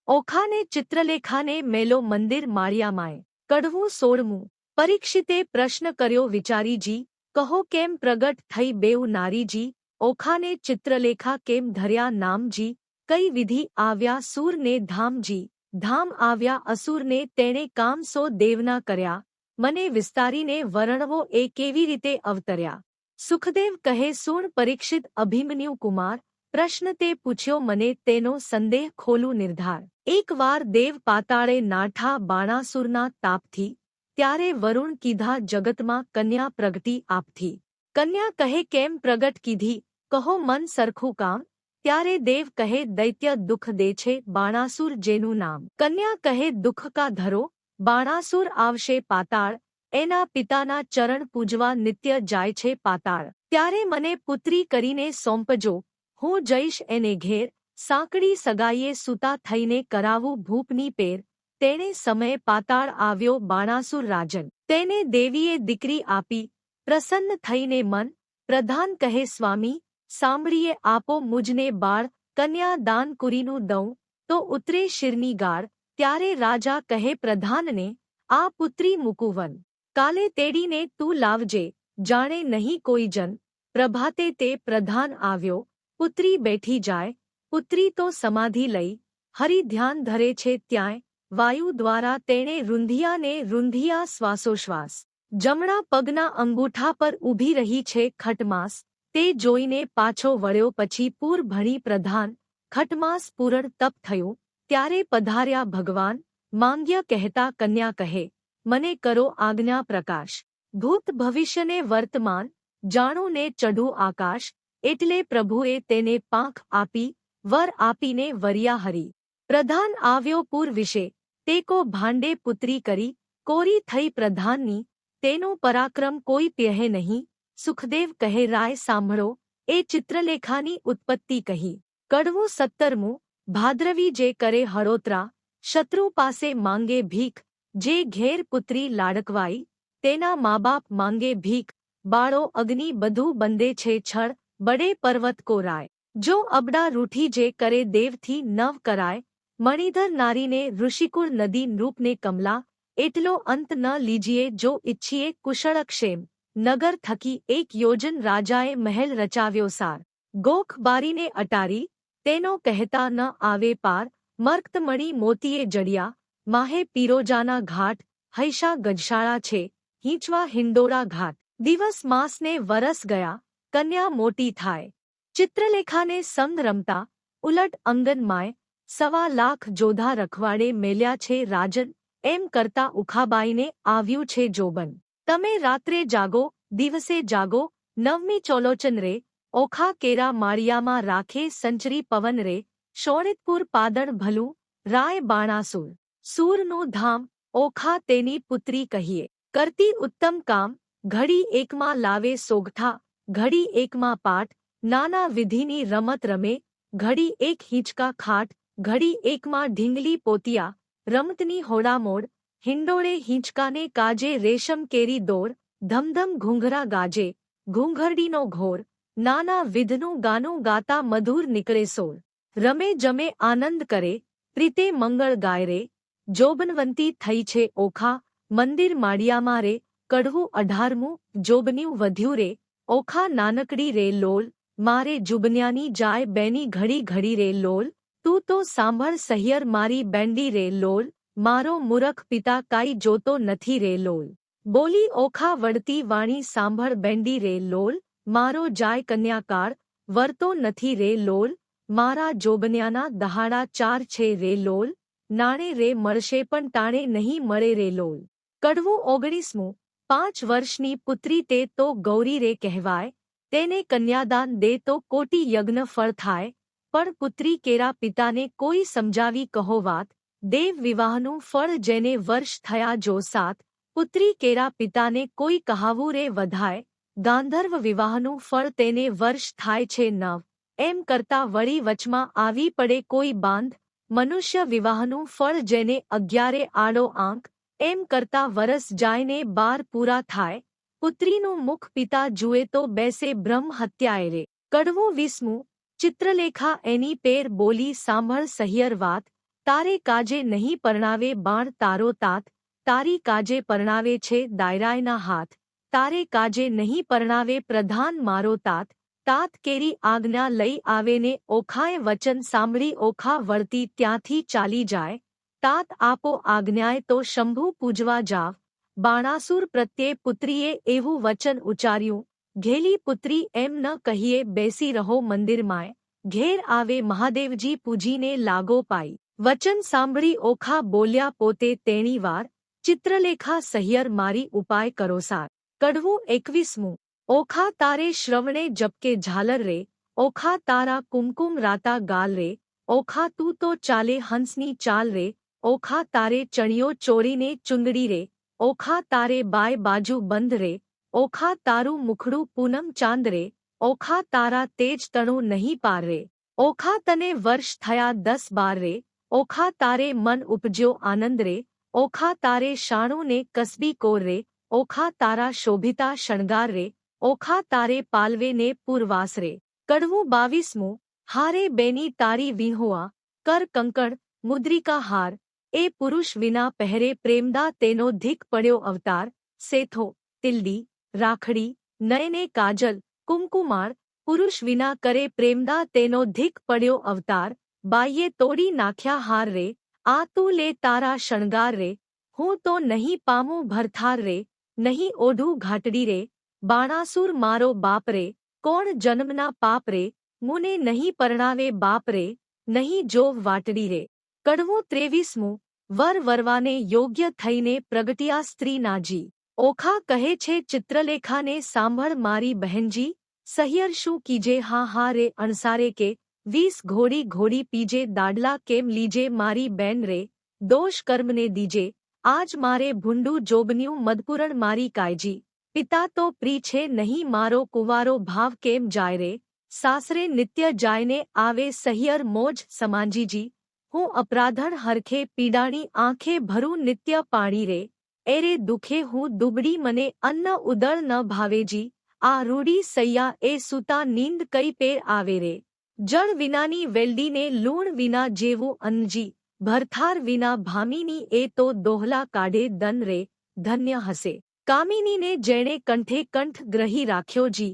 ઓખાને ચિત્રલેખાને મેલો મંદિર માળિયામાય. કડવું 16મું, પરીક્ષિતે પ્રશ્ન કર્યો વિચારીજી. કહો કેમ પ્રગટ થઈ બેઉ નારીજી. ઓખાને ચિત્રલેખા કેમ ધર્યા નામજી. કઈ વિધિ આવ્યા સૂરને ધામજી. ધામ આવ્યા અસુરને તેણે કામ સો દેવના કર્યા. મને વિસ્તારીને વર્ણવો એ કેવી રીતે અવતર્યા. સુખદેવ કહે સુણ પરીક્ષિત અભિમન્યુ કુમાર. પ્રશ્ન તે પૂછ્યો મને તેનો સંદેહ ખોલું નિર્ધાર. એકવાર દેવ પાતાળે નાઠા બાણાસુરના તાપથી. ત્યારે વરુણ કીધા જગતમાં કન્યા પ્રગટી આપથી. કન્યા કહે કેમ પ્રગટ કીધી, કહો મન સરખું કામ. ત્યારે દેવ કહે દૈત્ય દુઃખ દે છે બાણાસુર જેનું નામ. કન્યા કહે દુઃખ કા ધરો, બાણાસુર આવશે પાતાળ. એના પિતાના ચરણ પૂજવા નિત્ય જાય છે પાતાળ. ત્યારે મને પુત્રી કરીને સોંપજો, હું જઈશ એને ઘેર. સાંકડી સગાઈએ સૂતા થઈને કરાવું ભૂપની પેર. તેણે સમયે પાતાળ આવ્યો બાણાસુર રાજન. તેને દેવીએ દીકરી આપી, પ્રસન્ન થઈને મન. પ્રધાન કહે સ્વામી, સાંભળીએ આપો મુજને બાળ. કન્યા દાન કુરીનું દઉં, તો ઉતરે શિરની ગાળ. ત્યારે રાજા કહે પ્રધાનને, આ પુત્રી મુકુવન. કાલે તેડીને તું લાવજે, જાણે નહીં કોઈ જન. પ્રભાતે તે પ્રધાન આવ્યો, પુત્રી બેઠી જાય. પુત્રી તો સમાધિ લઈ, હરિ ધ્યાન ધરે છે ત્યાંય. વાયુ દ્વારા તેણે રૂંધિયાને રૂંધિયા શ્વાસોશ્વાસ. જમણા પગના અંગૂઠા પર ઊભી રહી છે ખટમાસ. તે જોઈને પાછો વળ્યો પછી પૂર ભણી પ્રધાન. ખટમાસ પૂરણ તપ થયું, ત્યારે પધાર્યા ભગવાન. માંગ્ય કહેતા કન્યા કહે, મને કરો આજ્ઞા પ્રકાશ. ભૂત ભવિષ્યને વર્તમાન, જાણું ને ચઢું આકાશ. એટલે પ્રભુએ તેને પાંખ આપી, વર આપીને વર્યા હરી. પ્રધાન આવ્યો પૂર વિશે, તે કો ભાંડે પુત્રી કરી. કોરી થઈ પ્રધાનની, તેનો પરાક્રમ કોઈ પ્યહે નહીં. સુખદેવ કહે રાય સાંભળો, એ ચિત્રલેખાની ઉત્પત્તિ કહી. કડવું 17મું. ભાદ્રવી જે કરે હળોતરા, શત્રુ પાસે માંગે ભીખ, જે ઘેર પુત્રી લાડકવાઈ, તેના મા બાપ માંગે ભીખ, બાળો અગ્નિ બધું બંધે છે છળ, બડે પર્વત કો રાય. જો અબડા રૂઠી જે કરે દેવથી નવ કરાય, મણિધર નારીને ઋષિકુળ નદી નૃપને કમલા, એટલો અંત ન લીજીએ જો ઇચ્છીએ કુશળક્ષેમ. નગર થકી એક યોજન રાજાએ મહેલ રચાવ્યો સાર, ગોખ બારીને અટારી, તેનો કહેતા ન આવે પાર, મર્કતમણી મોતીએ જડિયા, માહે પીરોજાના ઘાટ, હૈશા ગજશાળા છે, હીંચવા હિંડોળા ઘાટ. દિવસ માસને વરસ ગયા, કન્યા મોટી થાય. ચિત્રલેખાને સંગ રમતા, ઉલટ અંગનમાય, 1.25 જોધા રખવાડે મેલ્યા છે રાજન, એમ કરતા ઉખાબાઈને આવ્યું છે જોબન. તમે રાત્રે જાગો, દિવસે જાગો, નવમી ચોલોચન રે, ઓખા કેરા માળિયામાં રાખે સંચરી પવન રે, શોણિતપુર પાદળ ભલું, રાય બાણાસુર. સૂરનું ધામ, ઓખા તેની પુત્રી કહીએ, કરતી ઉત્તમ કામ, ઘડી એકમાં લાવે સોગઠા, ઘડી એકમાં પાટ, નાના વિધિની રમત રમે, ઘડી એક હિંચકા ખાટ, ઘડી એકમાં ઢીંગલી પોતિયા, રમતની હોડામોડ, હિંડોળે હિંચકાને કાજે રેશમ કેરી દોર, ધમધમ ઘૂંઘરા ગાજે, ઘૂંઘરડીનો ઘોર, નાના વિધનું ગાનું ગાતા મધુર નીકળે સોર. રમે જમે આનંદ કરે, પ્રીતે મંગળ ગાય રે, જોબનવંતી થઈ છે ઓખા, મંદિર માળિયામાં રે, કડવું 18મું. જોબન્યું વધ્યું રે, ઓખા નાનકડી રે લોલ, મારે જુબન્યાની જાય બેની ઘડી ઘડી રે લોલ, તું તો સાંભળ સહિયર મારી બેંડી રે લોલ, મારો મૂરખ પિતા કાઈ જોતો નથી રે લોલ. બોલી ઓખા વળતી વાણી સાંભળ બેંડી રે લોલ, મારો જાય કન્યાકાળ, વરતો નથી રે લોલ, મારા જોબન્યાના દહાડા 4 છે રે લોલ, નાણે રે મળશે પણ ટાણે નહીં મળે રે લોલ. કડવું 19મું. 5 વર્ષની પુત્રી તે તો ગૌરી રે કહેવાય, તેને કન્યાદાન દે તો કોટી યજ્ઞ ફળ થાય, પણ પુત્રી કેરા પિતાને કોઈ સમજાવી કહો વાત, દેવ વિવાહનું ફળ જેને વર્ષ થયા જો 7, પુત્રી કેરા પિતાને કોઈ કહાવું રે વધાય, ગાંધર્વ વિવાહનું ફળ તેને વર્ષ થાય છે 9, એમ કરતા વળી વચમાં આવી પડે કોઈ બાંધ, મનુષ્ય વિવાહનું ફળ જેને 11 આડો આંક, એમ કરતા વરસ જાયને 12 પૂરા થાય, પુત્રીનું મુખ પિતા જુએ તો બેસે બ્રહ્મ હત્યાએ રે. કડવું 20મું. ચિત્રલેખા એની પેર બોલી સાંભળ સહિયર વાત, તારે કાજે નહીં પરણાવે બાણ તારો તાત, તારી કાજે પરણાવે છે દાયરાયના હાથ, તારે કાજે નહીં પરણાવે પ્રધાન મારો તાત, તાત કેરી આજ્ઞા લઈ આવેને ઓખાએ વચન સાંભળી ઓખા વળતી ત્યાંથી ચાલી જાય, તાત આપો આજ્ઞાએ તો શંભુ પૂજવા જાવ. બાણાસુર પ્રત્યે પુત્રીએ એવું વચન ઉચ્ચાર્યું, ઘેલી પુત્રી એમ ન કહીએ બેસી રહો મંદિરમાંય, ઘેર આવે મહાદેવજી પૂજીને લાગો પાઈ. વચન સાંભળી ઓખા બોલ્યા પોતે તેણી વાર, ચિત્રલેખા સહિયર મારી ઉપાય કરો સાર. કડવું 21મું. ઓખા તારે શ્રવણે જપકે ઝાલર રે, ઓખા તારા કુમકુમ રાતા ગાલ રે, ઓખા તું તો ચાલે હંસની ચાલ રે, ઓખા તારે ચણિયો ચોરીને ચુંદડી રે, ઓખા તારે બાય બાજુ બંધ રે, ઓખા તારું મુખડું પૂનમ ચાંદ રે, ઓખા તારા તેજ તણું નહીં પાર રે, ઓખા તને વર્ષ થયા 10-12 રે, ઓખા તારે મન ઉપજ્યો આનંદ રે, ઓખા તારે શાણું ને કસબી કોર રે, ઓખા તારા શોભિતા શણગાર રે, ઓખા તારે પાલવે ને પૂરવાસ રે. કડવું 22મું. હારે બેની તારી વિહોઆ, કર કંકણ, મુદ્રિકા હાર, એ પુરુષ વિના પહેરે પ્રેમદા તેનો ધીક પડ્યો અવતાર, સેથો, તિલડી, રાખડી, નયને કાજલ, કુમકુમાળ, પુરુષ વિના કરે પ્રેમદા તેનો ધીક પડ્યો અવતાર, બાઈએ તોડી નાખ્યા હાર રે, આ તું લે તારા શણગાર રે, હું તો નહીં પામું ભરથાર રે, નહીં ઓઢું ઘાટડી રે, બાણાસુર મારો બાપ રે, કોણ જન્મના પાપ રે, મુને નહીં પરણાવે બાપ રે, નહીં જોવ વાટડી રે. કડવું 23મું. વર વરવાને યોગ્ય થઈને પ્રગટ્યા સ્ત્રી નાજી. ઓખા કહે છે ચિત્રલેખાને સાંભળ મારી બહેનજી, સહિયર શું કીજે હા હા રે અણસારે કે, 20 ઘોડી ઘોડી પીજે દાડલા કેમ લીજે મારી બેન રે, દોષ કર્મને દીજે, આજ મારે ભૂંડું જોબન્યું મદપુરણ મારી કાયજી, પિતા તો પ્રી છે નહીં મારો કુંવારો ભાવ કેમ જાય રે, સાસરે નિત્ય જાયને આવે સહિયર મોજ સમાંજીજી, હું અપરાધણ હરખે પીડાણી આંખે ભરું નિત્ય પાણી રે, એરે દુખે હું દુબળી મને અન્ન ઉદળ ન ભાવેજી, આ રૂડી સૈયા એ સૂતા નીંદ કઈ પેર આવે રે, જળ વિનાની વેલડીને લૂણ વિના જેવું અન્નજી, ભરથાર વિના ભામીની એ તો દોહલા કાઢે દન રે, ધન્ય હસે કામિનીને જેણે કંઠે કંઠ ગ્રહી રાખ્યો જી,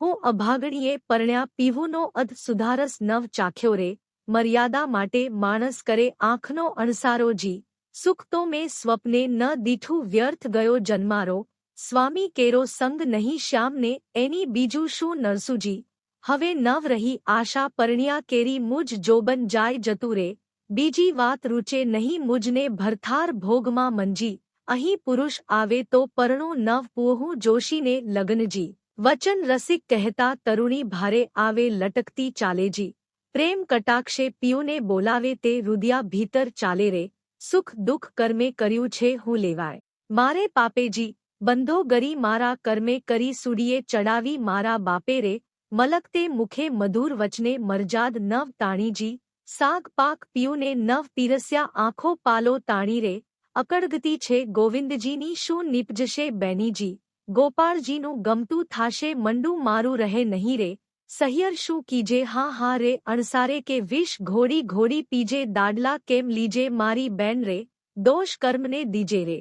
હું અભાગણીએ પરણ્યા પીવુંનો અધ સુધારસ નવ ચાખ્યો રે, મર્યાદા માટે માણસ કરે આંખનો અણસારો જી, સુખ તો મેં સ્વપ્ને ન દીઠું વ્યર્થ ગયો જન્મારો, સ્વામી કેરો સંગ નહીં શ્યામને એની બીજું શું નરસુજી, હવે નવ રહી આશા પરણ્યા કેરી મુજ જોબન જાય જતું રે, બીજી વાત રૂચે નહીં મુજને ભરથાર ભોગમાં મંજી, અહીં પુરુષ આવે તો પરણું નવ પુહું જોશીને લગ્નજી, વચન રસિક કહેતા તરુણી ભારે આવે લટકતી ચાલેજી, પ્રેમ કટાક્ષે પિયુને બોલાવે તે રુદિયા ભીતર ચાલે રે, સુખ દુઃખ કર્મે કર્યું છે હું લેવાય મારે પાપેજી, બંધો ગરી મારા કર્મે કરી સુડીએ ચડાવી મારા બાપે રે, મલકતે મુખે મધુર વચને મરજાદ નવ તાણીજી, સાગ પાક પિયુને નવ પીરસ્યા આંખો પાલો તાણી રે, અકળગતી છે ગોવિંદજીની શું નીપજશે બેનીજી, ગોપાળજીનું ગમતું થાશે મંડું મારું રહે નહીં રે, સહિયર શું કીજે હા હા રે અણસારે કે વિષ ઘોડી ઘોડી પીજે દાડલા કેમ લીજે મારી બેન રે, દોષ કર્મને દીજે રે.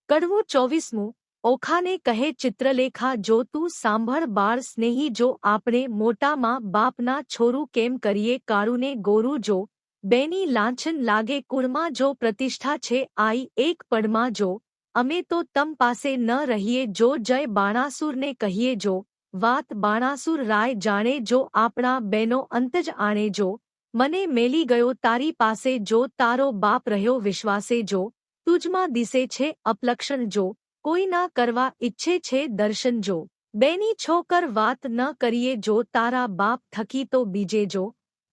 કડવું 24મું ઓખાને કહે ચિત્રલેખા જો તું સાંભળ બાળ સ્નેહી જો આપણે મોટામાં બાપના છોરું કેમ કરીએ કાળુને ગોરું જો, બેની લાંછન લાગે કુળમાં જો પ્રતિષ્ઠા છે આઈ એક પળમાં જો, અમે તો તમ પાસે ન રહીએ જો જય બાણાસુરને કહીએ જો, વાત બાણાસુર રાય જાણે જો આપણા બેનો અંત જ આણે જો, મને મેલી ગયો તારી પાસે જો તારો બાપ રહ્યો વિશ્વાસે જો, તુજમાં દિસે છે અપલક્ષણ જો, કોઈ ના કરવા ઈચ્છે છે દર્શન જો, બેની છોકર વાત ન કરીએ જો તારા બાપ થકી તો બીજે જો,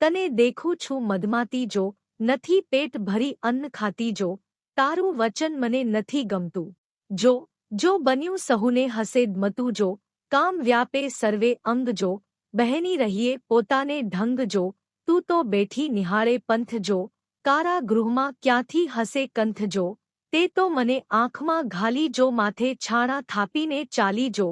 તને દેખું છું મધમાતી જો, નથી પેટ ભરી અન્ન ખાતી જો, તારું વચન મને નથી ગમતું જો, જો બન્યું સહુને હસે મતું જો, કામ વ્યાપે સર્વે અંગ જો, બહેની રહીએ પોતાને ઢંગ જો, તું તો બેઠી નિહાળે પંથ જો, કારા ગૃહમાં ક્યાંથી હસે કંથ જો, તે તો મને આંખમાં ઘાલી જો માથે છાણા થાપીને ચાલી જો,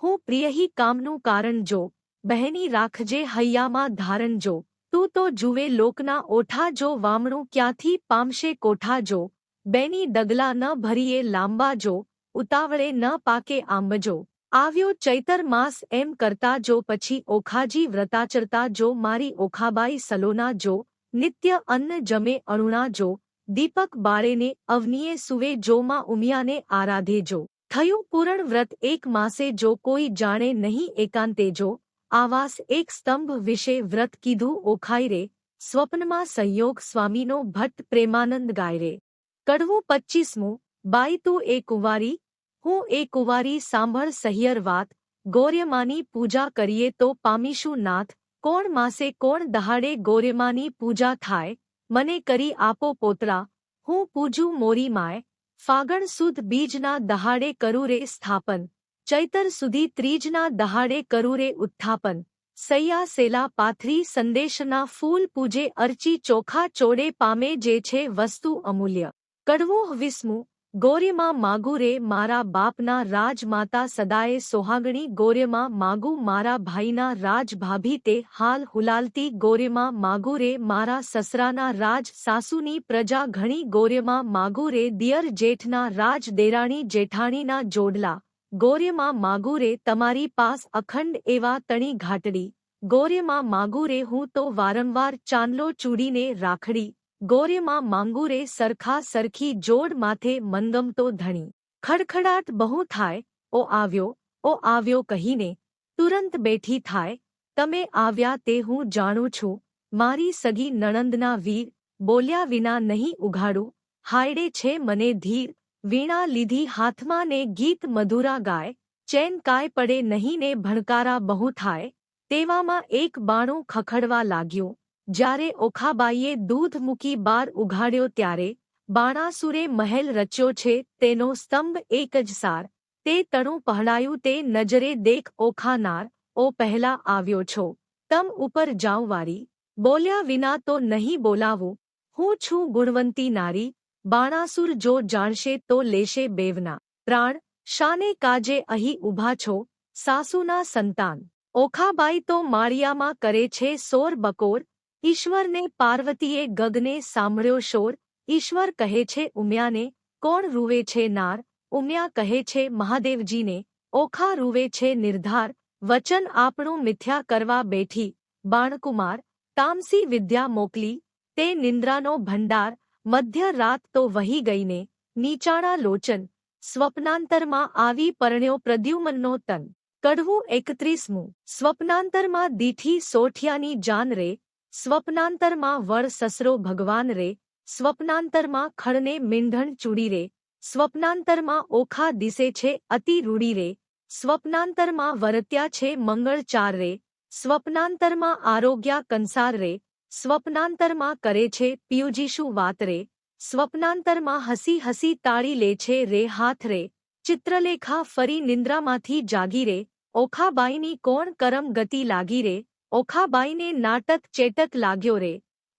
હું પ્રિયહી કામનું કારણ જો, બહેની રાખજે હૈયામાં ધારણ જો, તું તો જુએ લોકના ઓઠા જો વામણું ક્યાંથી પામશે કોઠા જો, બેની ડગલા ન ભરીએ લાંબા જો, ઉતાવળે ન પાકે આંબજો, આવ્યો ચૈતર માસ એમ કરતા જો પછી ઓખાજી વ્રતાચરતા જો મારી ઓખાબાઈ સલોના જો, નિત્ય અન્ન જમે અણુણા જો, દીપક બાળેને અવનીએ સુવે જો માં ઉમિયાને આરાધે જો, થયું પૂરણ વ્રત એક માસે જો કોઈ જાણે નહીં એકાંતે જો, આવાસ એક સ્તંભ વિશે વ્રત કીધું ઓખાઈ રે, સ્વપ્નમાં સંયોગ સ્વામીનો ભટ્ટ પ્રેમાનંદ ગાય રે. કડવું 25મું બાઈ તું એ કુંવારી, હું એ કુંવારી સાંભળ સહિયર વાત, ગૌર્યમાની પૂજા કરીએ તો પામીશું નાથ, કોણ માસે કોણ દહાડે ગૌર્યમાની પૂજા થાય, મને કરી આપો પોતરા, હું પૂજું મોરી માય, ફાગણ સુદ બીજના દહાડે કરું રે સ્થાપન, ચૈતર સુધી ત્રીજના દહાડે કરું રે ઉત્થાપન, સૈયા સેલા પાથરી સંદેશના ફૂલ પૂજે અર્ચી ચોખા ચોડે પામે જે છે વસ્તુ અમૂલ્ય. કડવું 20મું ગૌર્યમાં માગું રે મારા બાપના રાજ માતા સદાએ સોહાગણી ગૌર્યમાં માગું મારા ભાઈના રાજ ભાભી તે હાલ હુલાલતી ગૌર્યમાં માગું રે મારા સસરાના રાજ સાસુની પ્રજા ઘણી ગૌર્યમાં માગું રે દિયર જેઠના રાજ દેરાણી જેઠાણીના જોડલા, ગૌર્યમાં માગું રે તમારી પાસ અખંડ એવા તણી ઘાટડી, ગૌર્યમાં માગું રે હું તો વારંવાર ચાંદલો ચૂડીને રાખડી, ગૌર્યમાં માંગું રે સરખા સરખી જોડ માથે મનગમતો ધણી, ખડખડાટ બહુ થાય, ઓ આવ્યો કહીને તુરંત બેઠી થાય, તમે આવ્યા તે હું જાણું છું, મારી સગી નણંદના વીર, બોલ્યા વિના નહીં ઉઘાડું, હાયડે છે મને ધીર, વીણા લીધી હાથમાં ને ગીત મધુરા ગાય, ચેન કાય પડે નહીં ને ભણકારા બહુ થાય, તેવામાં એક બાણું ખખડવા લાગ્યું, જ્યારે ઓખાબાઈએ દૂધ મૂકી બાર ઉઘાડ્યો ત્યારે, બાણાસુરે મહેલ રચ્યો છે તેનો સ્તંભ એક જ સાર, તે તણું પહડાયું તે નજરે દેખ ઓખાનાર, ઓ પહેલા આવ્યો છો, તમ ઉપર જાઉં વારી, બોલ્યા વિના તો નહીં બોલાવું, હું છું ગુણવંતી નારી, બાણાસુર જો જાણશે તો લેશે બેવના પ્રાણ, શાને કાજે અહીં ઊભા છો, સાસુના સંતાન. ઓખાબાઈ તો માળિયામાં કરે છે સોર બકોર, ઈશ્વરને પાર્વતીએ ગગને સાંભળ્યો શોર, ઈશ્વર કહે છે ઉમિયાને, કોણ રૂવે છે નાર, ઉમિયા કહે છે મહાદેવજીને, ઓખા રૂવે છે નિર્ધાર, વચન આપણું મિથ્યા કરવા બેઠી, બાણકુમાર, તામસી વિદ્યા મોકલી, તે નિંદ્રાનો ભંડાર, મધ્ય રાત તો વહી ગઈને, નીચાણા લોચન, સ્વપ્નાંતરમાં આવી પરણ્યો પ્રદ્યુમનનો તન. કડવું 31મું. સ્વપ્નાંતરમાં દીઠી સોઠિયાની જાન રે, સ્વપ્નાંતરમાં વળ સસરો ભગવાન રે, સ્વપ્નાંતરમાં ખળને મીંઢણ ચૂડી રે, સ્વપ્નાંતરમાં ઓખા દિસે છે અતિ રૂડી રે, સ્વપ્નાંતરમાં વરત્યા છે મંગળ ચાર રે, સ્વપ્નાંતરમાં આરોગ્યા કંસાર રે, સ્વપ્નાંતરમાં કરે છે પિયુજીશું વાત રે, સ્વપ્નાંતરમાં હસી હસી તાળી લે છે રે હાથ રે, ચિત્રલેખા ફરી નિંદ્રામાંથી જાગી રે, ઓખાબાઈની કોણ કરમ ગતિ લાગી રે, ઓખાબાઈને નાટક ચેટક લાગ્યો રે,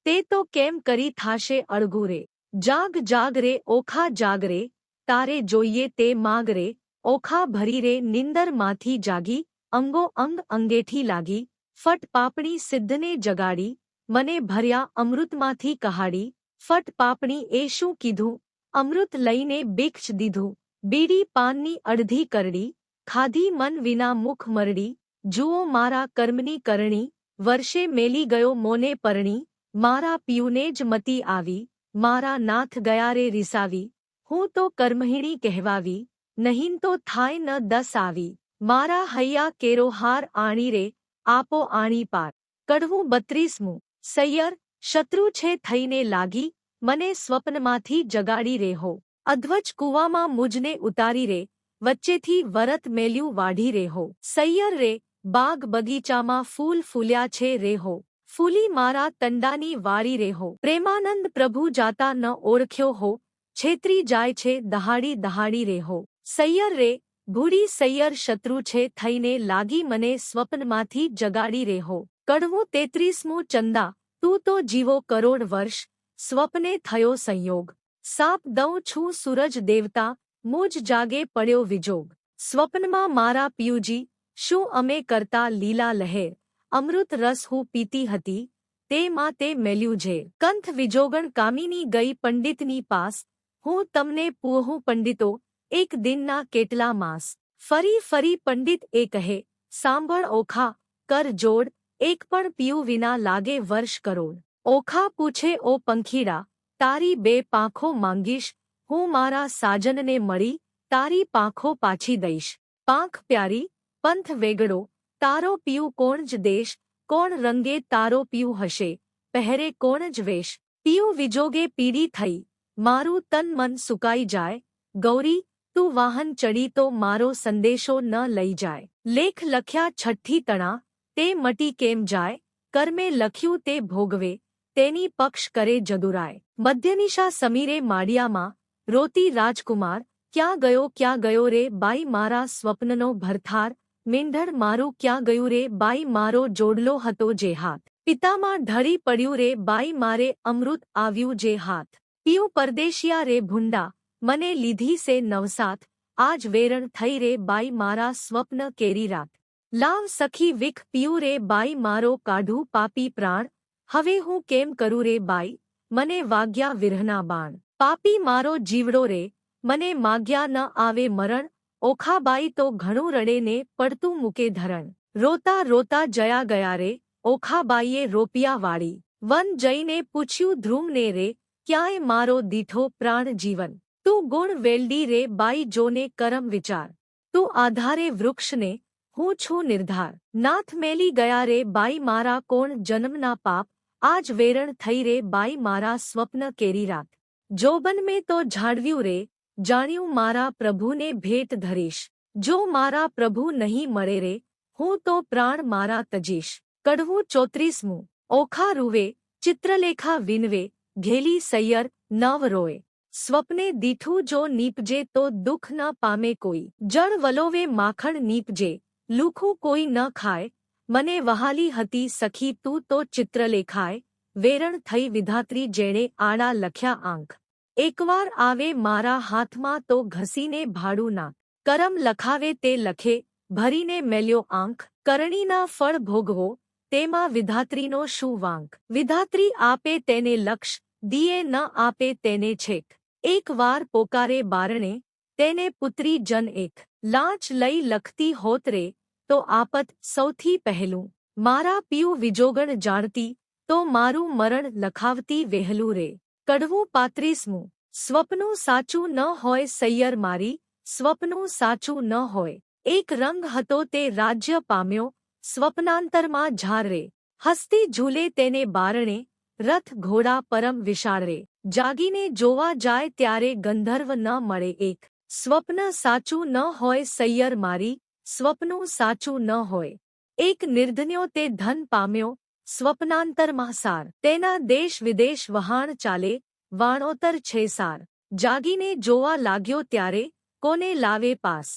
તે તો કેમ કરી થાશે અળગું રે, જાગ જાગ રે ઓખા જાગ રે, તારે જોઈએ તે માગ રે, ઓખા ભરી રે નિંદરમાંથી જાગી, અંગો અંગ અંગેઠી લાગી, ફટ પાપણી સિદ્ધને જગાડી, મને ભર્યા અમૃતમાંથી કહાડી, ફટ પાપણી એ શું કીધું, અમૃત લઈને ભિક્ષ દીધું, બીડી પાનની અડધી કરડી, ખાધી મન વિના મુખ મરડી, જુઓ મારા કર્મની કરણી, વર્ષે મેલી ગયો મોને પરણી, મારા પિયુને જ મતી આવી, મારા નાથ ગયા રે રિસાવી, હું તો કર્મહીણી કહેવાવી, નહીં તો થાય ન દસ આવી, મારા હૈયા કેરો હાર આણી રે, આપો આણી પાર. કડવું 32મું. સૈયર, શત્રુ છે થઈને લાગી, મને સ્વપ્નમાંથી જગાડી રે હો, અધ્વજ કૂવામાં મુજને ઉતારી રે, વચ્ચેથી વરત મેલ્યું વાઢી રે હો, સૈયર રે, બાગ બગીચામાં ફૂલ ફૂલ્યા છે રે હો, ફૂલી મારા તંડાની વાળી રે હો, પ્રેમાનંદ પ્રભુ જાતા ન ઓળખ્યો હો, છેતરી જાય છે દહાડી દહાડી રે હો, સૈયર રે, ભૂડી સૈયર શત્રુ છે થઈને લાગી મને સ્વપ્નમાંથી જગાડી રે હો. કડવું 33મું. ચંદા, તું તો જીવો કરોડ વર્ષ, સ્વપ્ને થયો સંયોગ, સાપ દઉં છું સૂરજ દેવતા, મુજ જાગે પડ્યો વિજોગ, સ્વપ્નમાં મારા પિયુજી, શું અમે કરતા લીલા લહેર, અમૃત રસ હું પીતી હતી, તે માં તે મેલ્યું ઝેર, કંથ વિજોગણ કામિની ગઈ પંડિતની પાસ, હું તમને પૂહું પંડિતો, એક દિનના કેટલા માસ, ફરી ફરી પંડિત એ કહે, સાંભળ ઓખા, કર જોડ, એક પણ પીયું વિના લાગે વર્ષ કરોડ, ઓખા પૂછે ઓ પંખીડા, તારી બે પાંખો માંગીશ, હું મારા સાજનને મળી, તારી પાંખો પાછી દઈશ, પાંખ પ્યારી, પંથ વેગડો, તારો પિયું કોણ જ દેશ, કોણ રંગે તારો પિયું હશે, પહેરે કોણ જ વેશ, પિયું વિજોગે પીડી થઈ, મારું તન મન સુકાઈ જાય, ગૌરી, તું વાહન ચડી તો મારો સંદેશો ન લઈ જાય, લેખ લખ્યા છઠ્ઠી તણા, તે મટી કેમ જાય, કર્મે લખ્યું તે ભોગવે, તેની પક્ષ કરે જદુરાય, મધ્યનિશા સમીરે માળિયામાં, રોતી રાજકુમાર, ક્યાં ગયો રે બાઈ મારા સ્વપ્નનો ભરથાર, મીંઢણ મારું ક્યાં ગયું રે બાઈ મારો જોડલો હતો જે હાથ, પિતામાં ઢળી પડ્યું રે બાઈ મારે અમૃત આવ્યું જે હાથ, પિયું પરદેશિયા રે ભૂંડા, મને લીધી સે નવસાથ, આજ વેરણ થઈ રે બાઈ મારા સ્વપ્ન કેરી રાત, લાવ સખી વિખ પિયું રે બાઈ મારો કાઢું પાપી પ્રાણ, હવે હું કેમ કરું રે બાઈ, મને વાગ્યા વિરહના બાણ, પાપી મારો જીવડો રે, મને માગ્યા ન આવે મરણ, ઓખાબાઈ તો ઘણું રડે ને પડતું મૂકે ધરણ, રોતા રોતા જયા ગયા રે, ઓખાબાઈએ રોપિયા વાળી, વન જઈને પૂછ્યું ધ્રુમને રે, ક્યાંય મારો દીઠો પ્રાણ જીવન, તું ગુણ વેલડી રે બાઈ જોને કરમ વિચાર, તું આધારે વૃક્ષને, હું છું નિર્ધાર, નાથ મેલી ગયા રે બાઈ મારા કોણ જન્મના પાપ, આજ વેરણ થઈ રે બાઈ મારા સ્વપ્ન કેરી રાત, જોબન મેં તો ઝાડવ્યું રે, જાણ્યું મારા પ્રભુને ભેટ ધરીશ, જો મારા પ્રભુ નહીં મળે રે, હું તો પ્રાણ મારા તજીશ. કડવું 34મું. ઓખા રૂવે, ચિત્રલેખા વિનવે, ઘેલી સૈયર, નવ રોય. સ્વપ્ને દીઠું જો નીપજે તો દુઃખ ન પામે કોઈ, જળ વલોવે માખણ નીપજે, લુખું કોઈ ન ખાય, મને વહાલી હતી સખી તું તો ચિત્રલેખાય, વેરણ થઈ વિધાત્રી જેણે આડા લખ્યા આંખ, એકવાર આવે મારા હાથમાં તો ઘસીને ભાડું નાખ, કરમ લખાવે તે લખે, ભરીને મેલ્યો આંખ, કરણીના ફળ ભોગવો, તેમાં વિધાત્રીનો શું વાંક, વિધાત્રી આપે તેને લક્ષ, દિયે ન આપે તેને છેક, એક વાર પોકારે બારણે, તેને પુત્રી જન એક, લાંચ લઈ લખતી હોત રે, તો આપત સૌથી પહેલું, મારા પિયું વિજોગણ જાણતી, તો મારું મરણ લખાવતી વહેલું રે. કડવું 35મું, સ્વપ્નું સાચું ન હોય સૈયર મારી, સ્વપ્નું સાચું ન હોય, એક રંગ હતો તે રાજ્ય પામ્યો, સ્વપ્નાંતરમાં ઝાર રે, હસતી ઝૂલે તેને બારણે, રથ ઘોડા પરમ વિશાળ રે, જાગીને જોવા જાય ત્યારે ગંધર્વ ન મળે એક, સ્વપ્ન સાચું ન હોય સૈયર મારી, સ્વપ્નું સાચું ન હોય, એક નિર્ધન્યો તે ધન પામ્યો, સ્વપ્નાંતરમાં સાર, તેના દેશ વિદેશ વહાણ ચાલે, વાણોતર છે સાર, જાગીને જોવા લાગ્યો ત્યારે, કોને લાવે પાસ,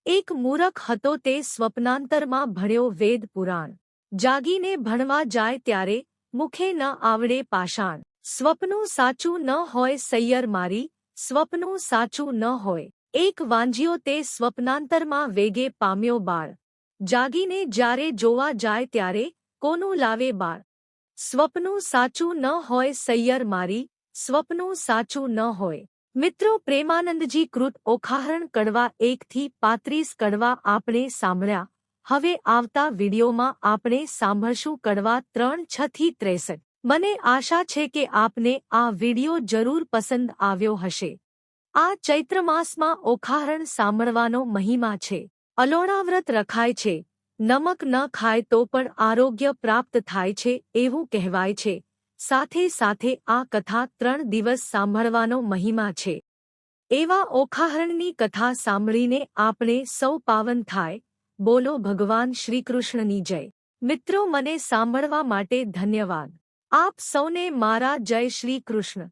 એક મૂરખ હતો તે સ્વપ્નાંતરમાં ભણ્યો વેદ પુરાણ, જાગીને ભણવા જાય ત્યારે, મુખે ન આવડે પાષાણ, સ્વપ્નું સાચું ન હોય સૈયર મારી, સ્વપ્નું સાચું ન હોય, એક વાંજ્યો તે સ્વપ્નાંતરમાં વેગે પામ્યો બાળ, જાગીને જ્યારે જોવા જાય ત્યારે, કોનું લાવે બાળ, સ્વપ્નું સાચું ન હોય સૈયર મારી, સ્વપ્નું સાચું ન હોય. મિત્રો, પ્રેમાનંદજી કૃત ઓખાહરણ કડવા 1 થી 35 કડવા આપણે સાંભળ્યા. હવે આવતા વિડીયોમાં આપણે સાંભળશું કડવા 3 6 થી 63. મને આશા છે કે આપને આ વિડીયો જરૂર પસંદ આવ્યો હશે. આ ચૈત્ર માસમાં ઓખાહરણ સાંભળવાનો મહિમા છે. અલોણા વ્રત રખાય છે. નમક ન ખાય તો પણ આરોગ્ય પ્રાપ્ત થાય છે એવું કહેવાય છે. સાથે સાથે આ કથા 3 દિવસ સાંભળવાનો મહિમા છે. એવા ઓખાહરણની કથા સાંભળીને આપણે સૌ પાવન થાય. બોલો ભગવાન શ્રીકૃષ્ણની જય. મિત્રો, મને સાંભળવા માટે ધન્યવાદ. આપ સૌને મારા જય શ્રી કૃષ્ણ.